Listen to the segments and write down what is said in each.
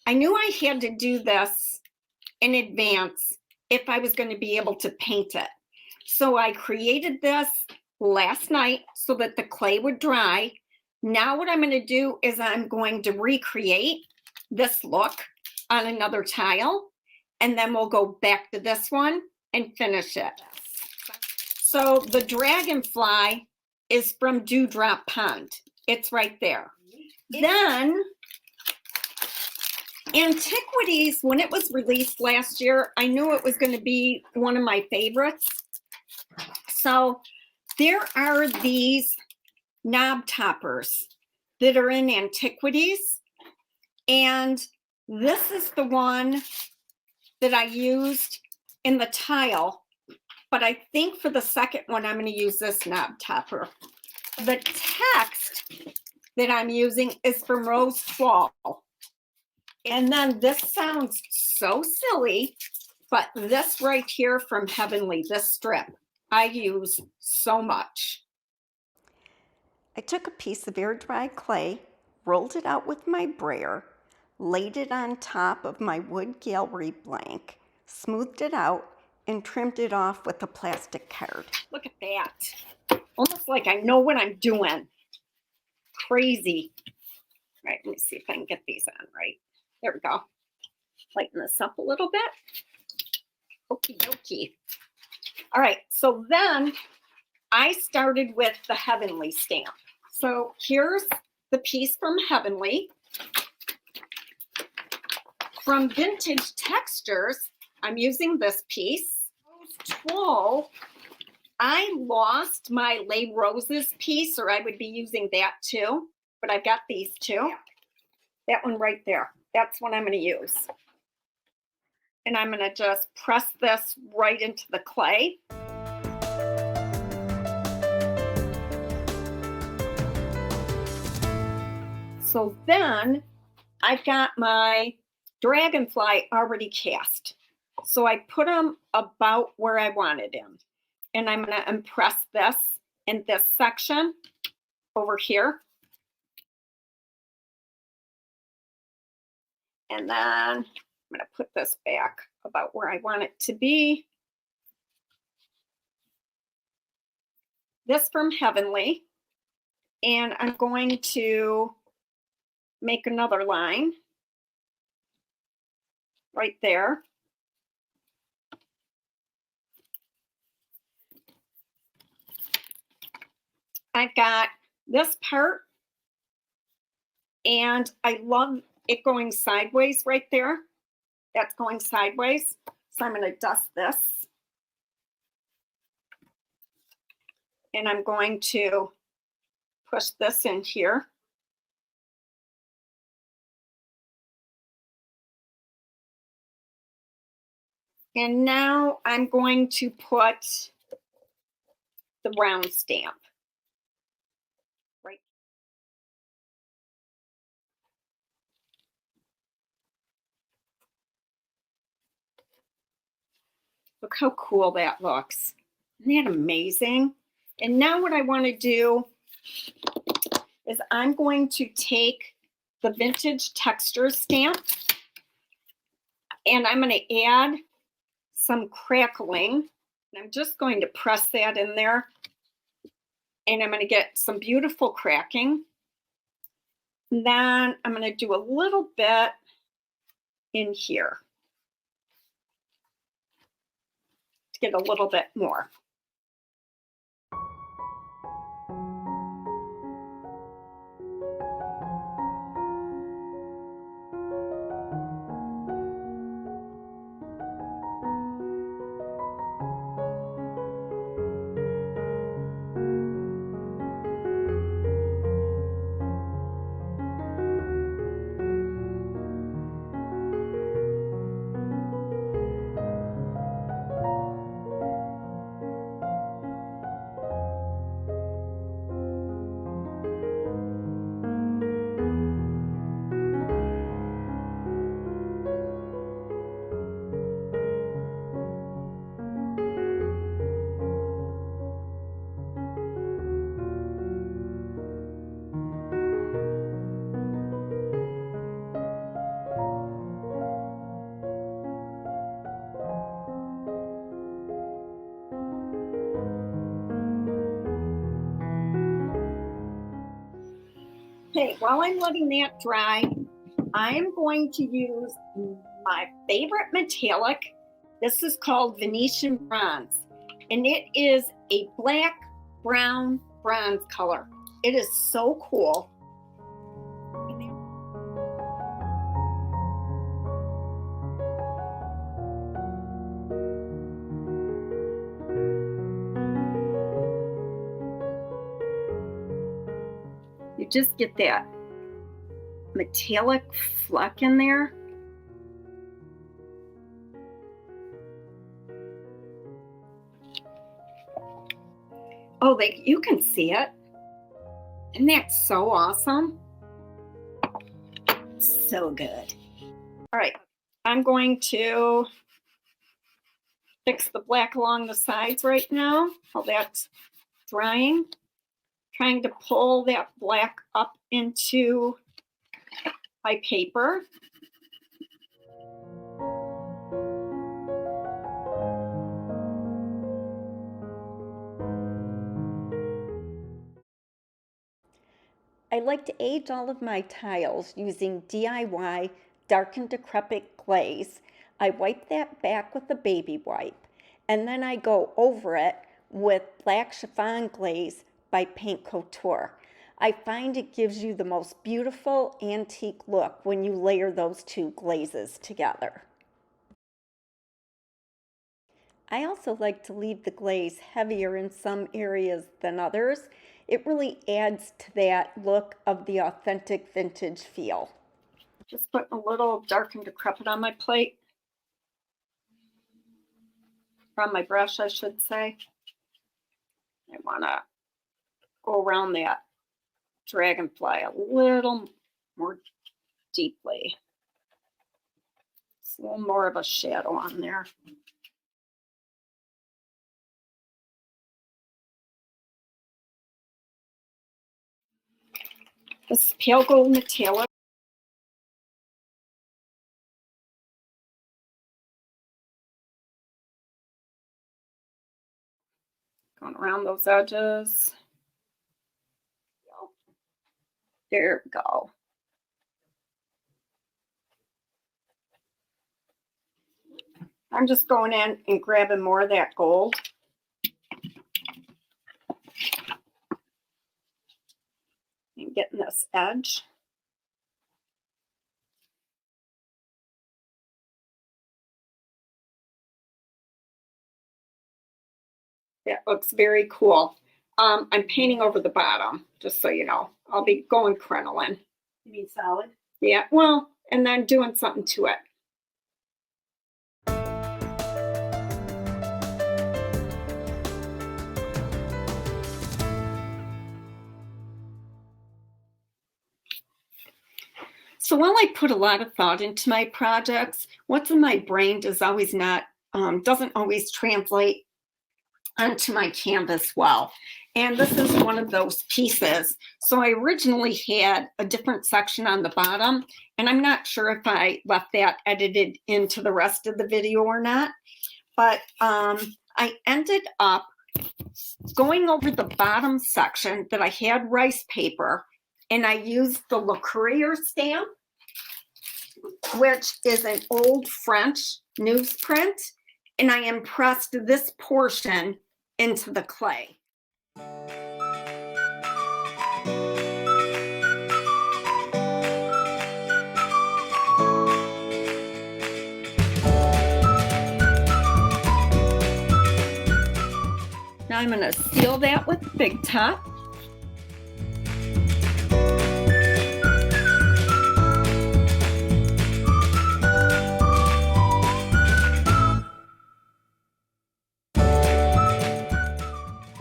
I knew I had to do this in advance if I was going to be able to paint it. So I created this last night so that the clay would dry. Now what I'm going to do is I'm going to recreate this look on another tile, and then we'll go back to this one and finish it. So the Dragonfly is from Dewdrop Pond. It's right there. Then Antiquities, when it was released last year, I knew it was going to be one of my favorites. So there are these knob toppers that are in Antiquities, and this is the one that I used in the tile, but I think for the second one I'm going to use this knob topper. The text that I'm using is from Rose 12. And then this sounds so silly, but this right here from Heavenly, this strip, I use so much. I took a piece of air dry clay, rolled it out with my brayer, laid it on top of my wood gallery blank, smoothed it out, and trimmed it off with a plastic card. Look at that. Almost like I know what I'm doing. Crazy. All right, let me see if I can get these on right. There we go. Lighten this up a little bit. Okie dokie. All right, so then I started with the Heavenly stamp. So here's the piece from Heavenly. From Vintage Textures, I'm using this piece. Rose 12, I lost my Lay Roses piece, or I would be using that too, but I've got these two. That one right there. That's what I'm going to use. And I'm going to just press this right into the clay. So then I've got my Dragonfly already cast. So I put them about where I wanted them. And I'm going to impress this in this section over here. And then I'm going to put this back about where I want it to be. This from Heavenly. And I'm going to make another line right there. I've got this part, and I love it going sideways right there. That's going sideways. So I'm going to dust this. And I'm going to push this in here. And now I'm going to put the round stamp. Right. Look how cool that looks. Isn't that amazing? And now what I want to do is I'm going to take the Vintage Textures stamp, and I'm going to add some crackling. And I'm just going to press that in there, and I'm going to get some beautiful cracking. And then I'm going to do a little bit in here to get a little bit more. Okay, while I'm letting that dry, I am going to use my favorite metallic. This is called Venetian bronze, and it is a black, brown, bronze color. It is so cool. You just get that metallic fleck in there. Oh, you can see it. Isn't that so awesome? So good. All right, I'm going to fix the black along the sides right now while that's drying. Trying to pull that black up into my paper. I like to age all of my tiles using DIY dark and decrepit glaze. I wipe that back with a baby wipe, and then I go over it with black chiffon glaze by Paint Couture. I find it gives you the most beautiful antique look when you layer those two glazes together. I also like to leave the glaze heavier in some areas than others. It really adds to that look of the authentic vintage feel. Just putting a little dark and decrepit on my plate. On my brush, I should say. I want to go around that dragonfly a little more deeply. It's a little more of a shadow on there. This pale gold metallic. Going around those edges. There we go. I'm just going in and grabbing more of that gold. And getting this edge. That looks very cool. I'm painting over the bottom, just so you know. I'll be going crinoline. You mean solid? Yeah, well, and then doing something to it. So while I put a lot of thought into my projects, what's in my brain doesn't always translate onto my canvas well. And this is one of those pieces. So I originally had a different section on the bottom, and I'm not sure if I left that edited into the rest of the video or not, but I ended up going over the bottom section that I had rice paper, and I used the Le Courrier stamp, which is an old French newsprint, and I impressed this portion into the clay. Now I'm going to seal that with Big Top.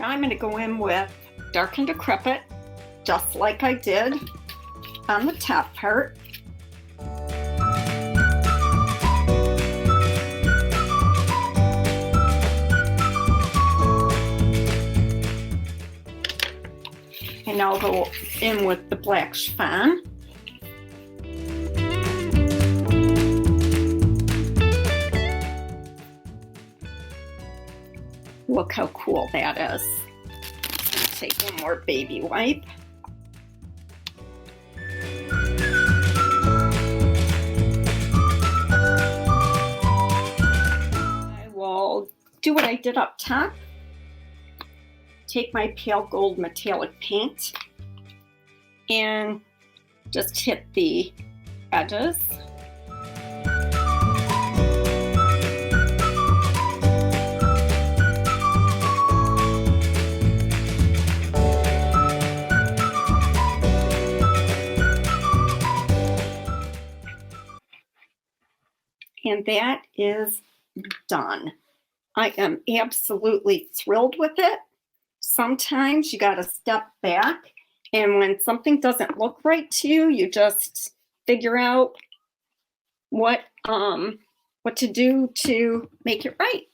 Now I'm going to go in with dark and decrepit, just like I did on the top part. And I'll go in with the black chiffon. Look how cool that is. Take one more baby wipe. do what I did up top. Take my pale gold metallic paint and just hit the edges. And that is done. I am absolutely thrilled with it. Sometimes you got to step back, and when something doesn't look right to you, you just figure out what to do to make it right.